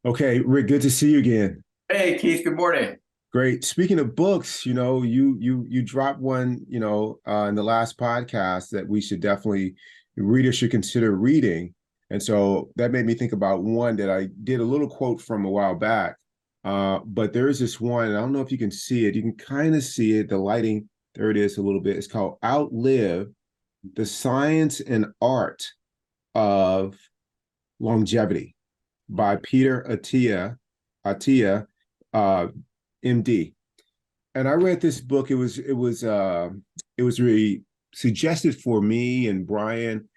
Okay, Rick, good to see you again. Hey Keith, good morning. Great. Speaking of books, you dropped one, in the last podcast that we should definitely readers should consider reading. And so that made me think about one that I did a little quote from a while back. But there is this one, and I don't know if you can see it. You can kind of see it, the lighting, there it is a little bit. It's called Outlive the Science and Art of Longevity by Peter Attia, uh, MD. And I read this book. It was really suggested for me and Brian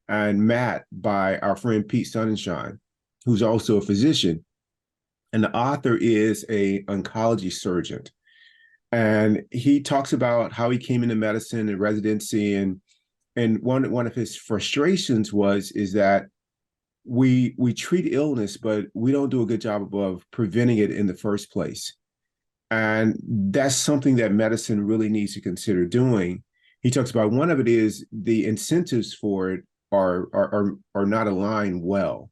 and Matt by our friend Pete Sonnenschein, who's also a physician. And the author is a oncology surgeon. And he talks about how he came into medicine and residency, and one of his frustrations is that we treat illness, but we don't do a good job of preventing it in the first place. And that's something that medicine really needs to consider doing. He talks about one of it is the incentives for it are not aligned well.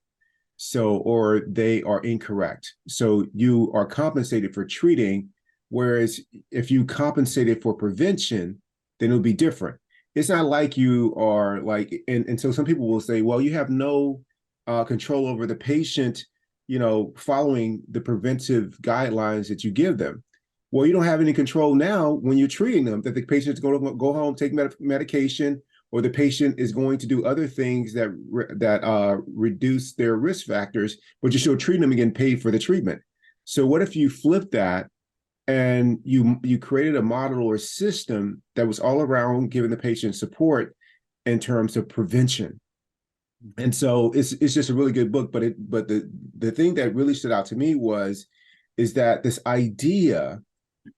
So, or they are incorrect. So you are compensated for treating, whereas if you compensated for prevention, then it'll be different. It's not like you are like, and so some people will say, well, you have no control over the patient, following the preventive guidelines that you give them. Well, you don't have any control now when you're treating them, that the patient is going to go home, take medication, or the patient is going to do other things that reduce their risk factors, but you're still treating them and getting paid for the treatment. So what if you flip that and you created a model or a system that was all around giving the patient support in terms of prevention? And so it's just a really good book. But the thing that really stood out to me is that this idea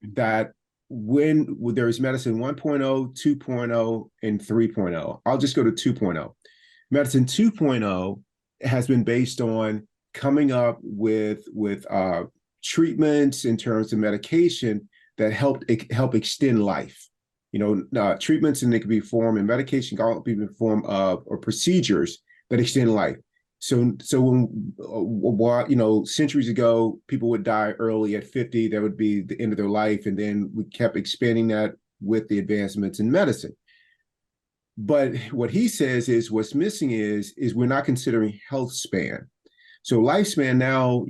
that when there is medicine 1.0, 2.0, and 3.0. I'll just go to 2.0. Medicine 2.0 has been based on coming up with treatments in terms of medication that help extend life. Treatments, and they can be formed, and medication can be in the form of or procedures that extend life. So when centuries ago, people would die early at 50. That would be the end of their life, and then we kept expanding that with the advancements in medicine. But what he says is what's missing is we're not considering health span. So lifespan now,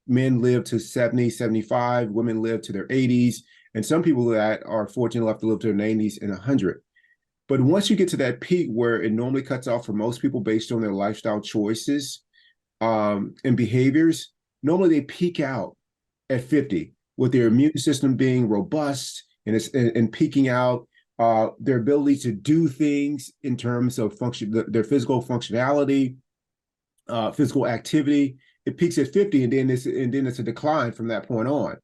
men live to 70, 75, women live to their 80s, and some people that are fortunate enough to live to their 90s and 100. But once you get to that peak where it normally cuts off for most people based on their lifestyle choices and behaviors, normally they peak out at 50 with their immune system being robust and peaking out, their ability to do things in terms of their physical functionality, physical activity. It peaks at 50, and then it's a decline from that point on.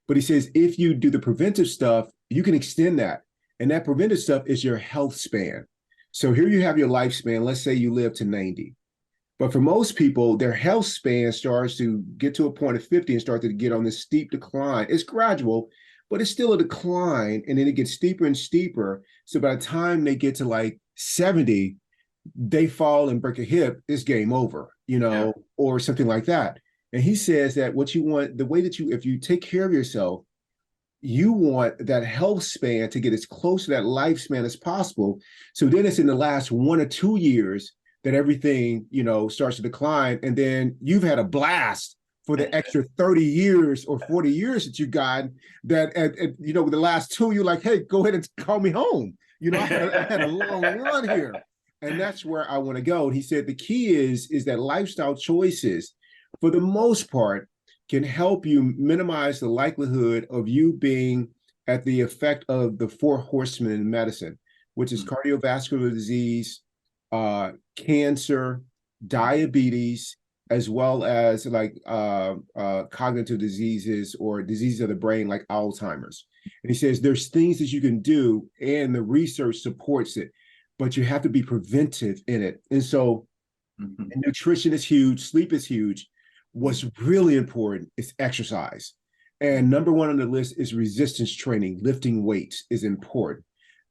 But he says if you do the preventive stuff, you can extend that. And that preventive stuff is your health span. So here you have your lifespan. Let's say you live to 90. But for most people, their health span starts to get to a point of 50 and start to get on this steep decline. It's gradual, but it's still a decline. And then it gets steeper and steeper. So by the time they get to like 70, they fall and break a hip, it's game over, Yeah. or something like that. And he says that what you want, the way that if you take care of yourself, you want that health span to get as close to that lifespan as possible. So then it's in the last 1 or 2 years that everything, starts to decline. And then you've had a blast for the extra 30 years or 40 years that you got that, with the last two, you're like, hey, go ahead and call me home. I had a long run here. And that's where I want to go. And he said the key is that lifestyle choices, for the most part, can help you minimize the likelihood of you being at the effect of the four horsemen in medicine, which is cardiovascular disease, cancer, diabetes, as well as like cognitive diseases or diseases of the brain like Alzheimer's. And he says there's things that you can do, and the research supports it, but you have to be preventive in it. And so Mhm. nutrition is huge, sleep is huge. What's really important is exercise. And number one on the list is resistance training. Lifting weights is important.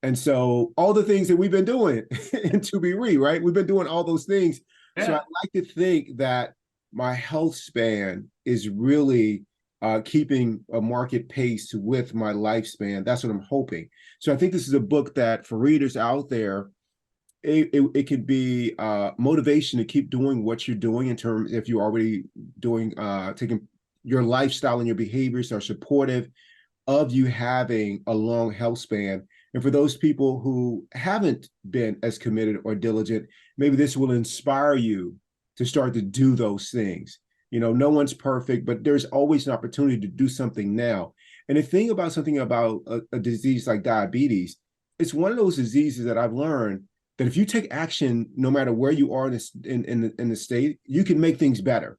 And so all the things that we've been doing in ToBeRe, right? We've been doing all those things. So I Yeah. like to think that my health span is really keeping a market pace with my lifespan. That's what I'm hoping. So I think this is a book that for readers out there, it could be motivation to keep doing what you're doing in terms if you're already doing taking your lifestyle and your behaviors are supportive of you having a long health span. And for those people who haven't been as committed or diligent, maybe this will inspire you to start to do those things. You know, no one's perfect, but there's always an opportunity to do something now. And the thing about something about a disease like diabetes, it's one of those diseases that I've learned that if you take action, no matter where you are in the state, you can make things better.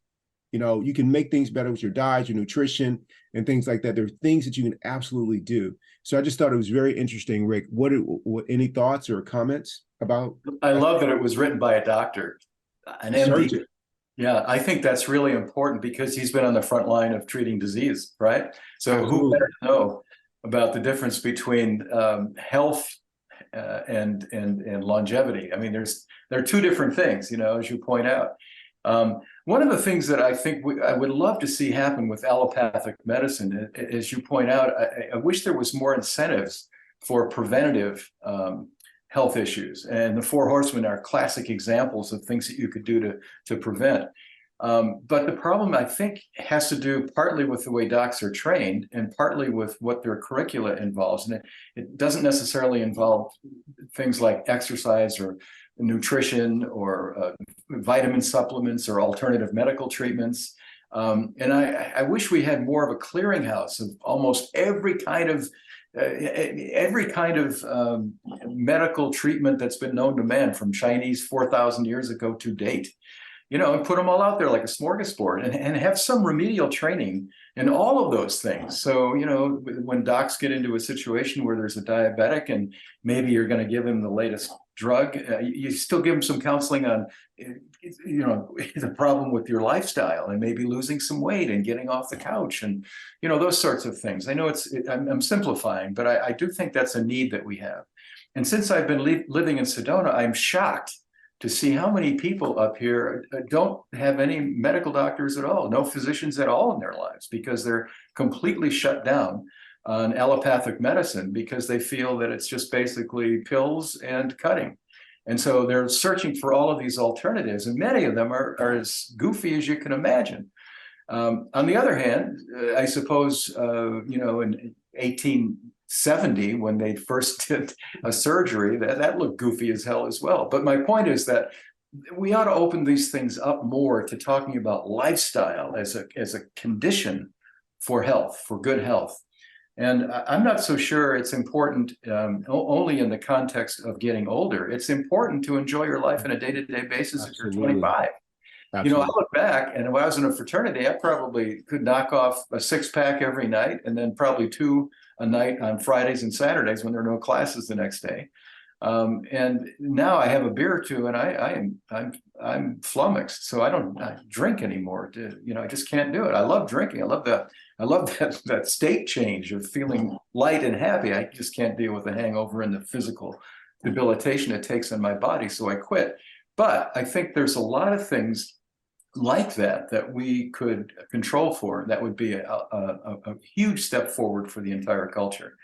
You know, you can make things better with your diet, your nutrition, and things like that. There are things that you can absolutely do. So I just thought it was very interesting, Rick. What any thoughts or comments about? I love that it was written by a doctor, an MD. Surgeon. Yeah, I think that's really important because he's been on the front line of treating disease, right? So who better to know about the difference between health and longevity? I mean, there are two different things, you know, as you point out. One of the things that I think I would love to see happen with allopathic medicine, as you point out, I wish there was more incentives for preventative health issues. And the Four Horsemen are classic examples of things that you could do to prevent. But the problem, I think, has to do partly with the way docs are trained and partly with what their curricula involves. And it doesn't necessarily involve things like exercise or nutrition or vitamin supplements or alternative medical treatments. And I wish we had more of a clearinghouse of almost every kind of medical treatment that's been known to man from Chinese 4,000 years ago to date, you know, and put them all out there like a smorgasbord and have some remedial training in all of those things. So, you know, when docs get into a situation where there's a diabetic and maybe you're going to give him the latest drug, you still give him some counseling on, you know, the problem with your lifestyle and maybe losing some weight and getting off the couch and, you know, those sorts of things. I know I'm simplifying, but I do think that's a need that we have. And since I've been living in Sedona, I'm shocked to see how many people up here don't have any medical doctors at all, no physicians at all in their lives, because they're completely shut down on allopathic medicine because they feel that it's just basically pills and cutting. And so they're searching for all of these alternatives, and many of them are as goofy as you can imagine. On the other hand, I suppose, you know, in 1870, when they first did a surgery, that looked goofy as hell as well. But my point is that we ought to open these things up more to talking about lifestyle as a condition for health, for good health. And I'm not so sure it's important only in the context of getting older. It's important to enjoy your life on a day-to-day basis. Absolutely. If you're 25. Absolutely. You know, I look back, and when I was in a fraternity, I probably could knock off a 6-pack every night, and then probably 2 a night on Fridays and Saturdays when there are no classes the next day. And now I have a beer or two, and I'm flummoxed, so I don't drink anymore. You know, I just can't do it. I love drinking. I love that state change of feeling light and happy. I just can't deal with the hangover and the physical debilitation it takes on my body, so I quit. But I think there's a lot of things like that we could control for. That would be a huge step forward for the entire culture.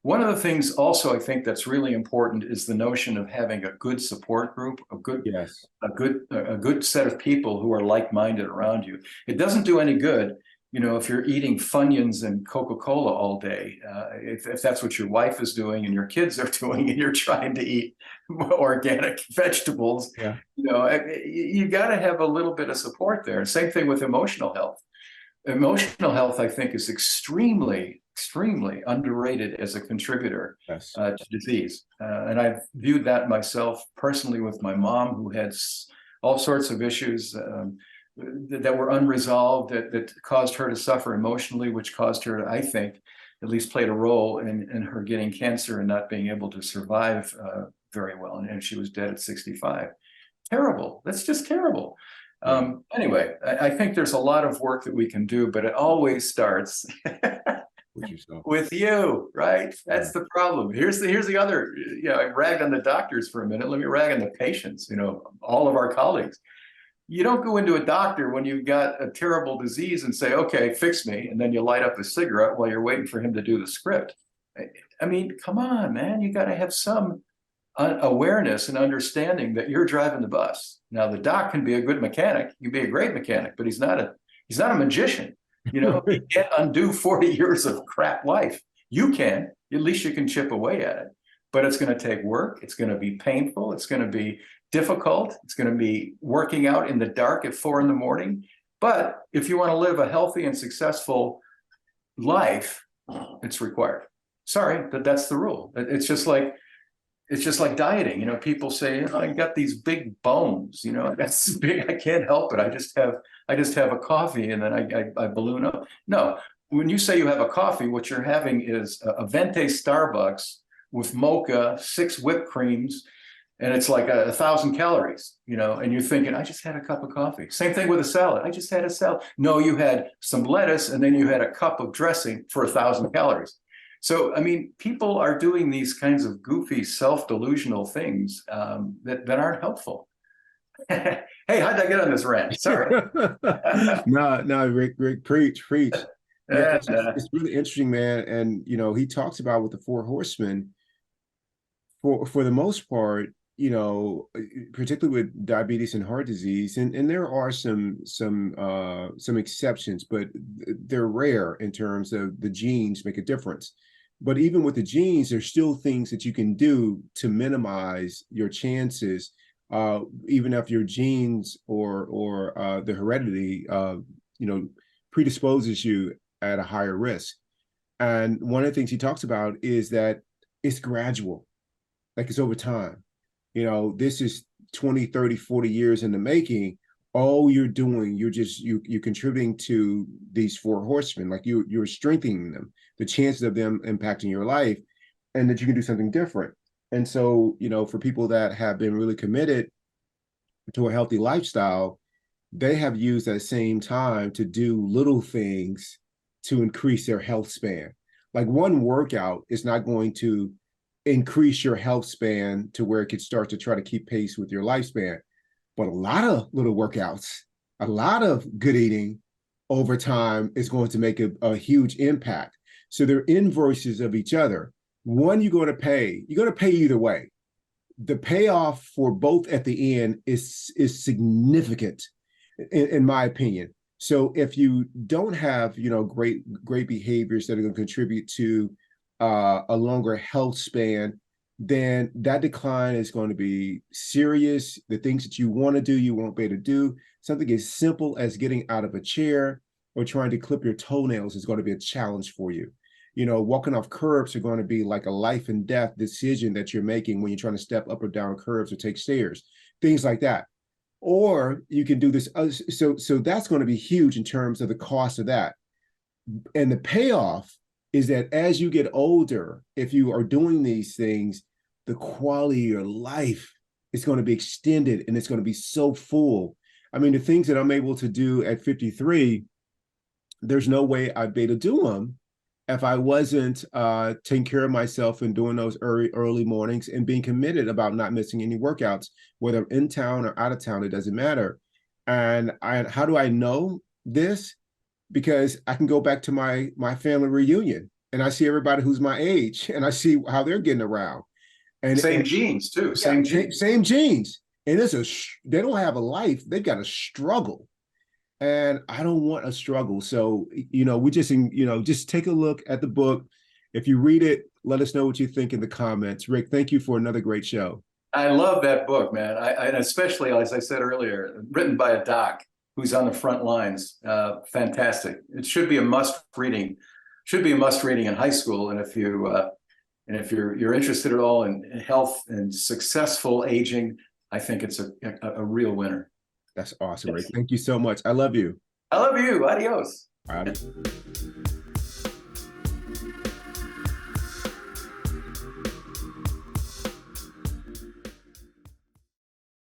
One of the things also I think that's really important is the notion of having a good support group, a good set of people who are like-minded around you. It doesn't do any good, you know, if you're eating Funyuns and Coca-Cola all day, if that's what your wife is doing and your kids are doing, and you're trying to eat organic vegetables, you know, you got to have a little bit of support there. Same thing with emotional health. Emotional health, I think, is extremely underrated as a contributor to disease. And I've viewed that myself personally with my mom, who had all sorts of issues that were unresolved, that caused her to suffer emotionally, which caused her to, I think, at least played a role in her getting cancer and not being able to survive very well. And she was dead at 65. Terrible. That's just terrible. Anyway, I think there's a lot of work that we can do, but it always starts with you, right? That's the problem. Here's the other, you know, I ragged on the doctors for a minute. Let me rag on the patients, you know, all of our colleagues. You don't go into a doctor when you've got a terrible disease and say, okay, fix me. And then you light up a cigarette while you're waiting for him to do the script. I mean, come on, man. You got to have some awareness and understanding that you're driving the bus. Now, the doc can be a good mechanic. He can be a great mechanic, but he's not a magician. You know, he can't undo 40 years of crap life. You can. At least you can chip away at it. But it's going to take work. It's going to be painful. It's going to be difficult. It's going to be working out in the dark at 4 a.m. But if you want to live a healthy and successful life, it's required. Sorry, but that's the rule. It's just like dieting. You know, people say, oh, I got these big bones. You know, that's big. I can't help it. I just have a coffee and then I balloon up. No, when you say you have a coffee, what you're having is a Venti Starbucks with mocha, 6 whipped creams, and it's like 1,000 calories, you know, and you're thinking, I just had a cup of coffee. Same thing with a salad. I just had a salad. No, you had some lettuce and then you had a cup of dressing for 1,000 calories. So, I mean, people are doing these kinds of goofy, self-delusional things that aren't helpful. Hey, how'd I get on this rant? Sorry. No, Rick, preach. Yeah, it's really interesting, man. And, you know, he talks about with the 4 horsemen, for the most part, you know, particularly with diabetes and heart disease, and there are some exceptions, but they're rare in terms of the genes make a difference. But even with the genes, there's still things that you can do to minimize your chances, even if your genes or the heredity, you know, predisposes you at a higher risk. And one of the things he talks about is that it's gradual, like it's over time. You know, this is 20, 30, 40 years in the making. All you're doing, you're contributing to these 4 horsemen, like you're strengthening them, the chances of them impacting your life, and that you can do something different. And so, you know, for people that have been really committed to a healthy lifestyle, they have used that same time to do little things to increase their health span. Like one workout is not going to increase your health span to where it could start to try to keep pace with your lifespan. But a lot of little workouts, a lot of good eating over time is going to make a huge impact. So they're inverses of each other. One, you're going to pay either way. The payoff for both at the end is significant, in my opinion. So if you don't have, you know, great behaviors that are going to contribute to a longer health span, then that decline is going to be serious. The things that you want to do, you won't be able to do. Something as simple as getting out of a chair or trying to clip your toenails is going to be a challenge for you. You know, walking off curbs are going to be like a life and death decision that you're making when you're trying to step up or down curbs or take stairs, things like that. Or you can do this. So that's going to be huge in terms of the cost of that. And the payoff is that as you get older, if you are doing these things, the quality of your life is going to be extended and it's going to be so full. I mean, the things that I'm able to do at 53, there's no way I'd be able to do them if I wasn't taking care of myself and doing those early mornings and being committed about not missing any workouts, whether I'm in town or out of town, it doesn't matter. And how do I know this? Because I can go back to my family reunion and I see everybody who's my age and I see how they're getting around. And same genes too. Same genes. And they don't have a life. They've got a struggle. And I don't want a struggle. So, you know, just take a look at the book. If you read it, let us know what you think in the comments. Rick, thank you for another great show. I love that book, man. And especially, as I said earlier, written by a doc who's on the front lines. Fantastic. It should be a must reading. Should be a must reading in high school. And if you're interested at all in health and successful aging, I think it's a real winner. That's awesome, Rick. Thank you so much. I love you. I love you. Adios. All right.